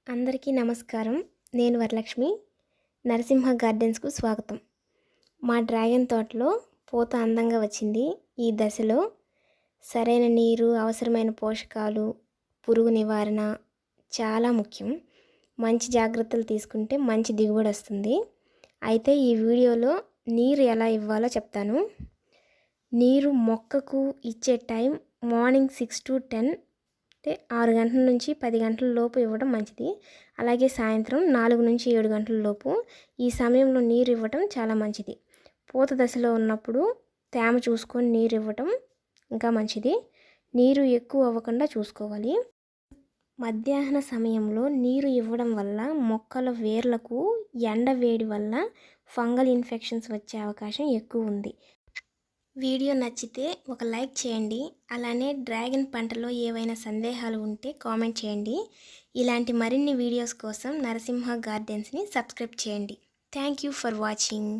అందరికీ నమస్కారం. నేను వరలక్ష్మి. నరసింహ గార్డెన్స్‌కు స్వాగతం. మా డ్రాగన్ తోటలో పూత అందంగా వచ్చింది. ఈ దశలో సరైన నీరు, అవసరమైన పోషకాలు, పురుగు నివారణ చాలా ముఖ్యం. మంచి జాగ్రత్తలు తీసుకుంటే మంచి దిగుబడి వస్తుంది. అయితే ఈ వీడియోలో నీరు ఎలా ఇవ్వాలో చెప్తాను. నీరు మొక్కకు ఇచ్చే టైం మార్నింగ్ 6 to 10 అంటే 6 గంటల నుంచి 10 గంటల లోపు ఇవ్వడం మంచిది. అలాగే సాయంత్రం 4 నుంచి 7 గంటల లోపు ఈ సమయంలో నీరు ఇవ్వటం చాలా మంచిది. పూత దశలో ఉన్నప్పుడు తేమ చూసుకొని నీరు ఇవ్వటం ఇంకా మంచిది. నీరు ఎక్కువ అవ్వకుండా చూసుకోవాలి. మధ్యాహ్న సమయంలో నీరు ఇవ్వడం వల్ల మొక్కల వేర్లకు ఎండ వేడి వల్ల ఫంగల్ ఇన్ఫెక్షన్స్ వచ్చే అవకాశం ఎక్కువ ఉంది. వీడియో నచ్చితే ఒక లైక్ చేయండి. అలానే డ్రాగన్ పంటలో ఏవైనా సందేహాలు ఉంటే కామెంట్ చేయండి. ఇలాంటి మరిన్ని వీడియోస్ కోసం నరసింహ గార్డెన్స్ని సబ్స్క్రైబ్ చేయండి. Thank you for watching.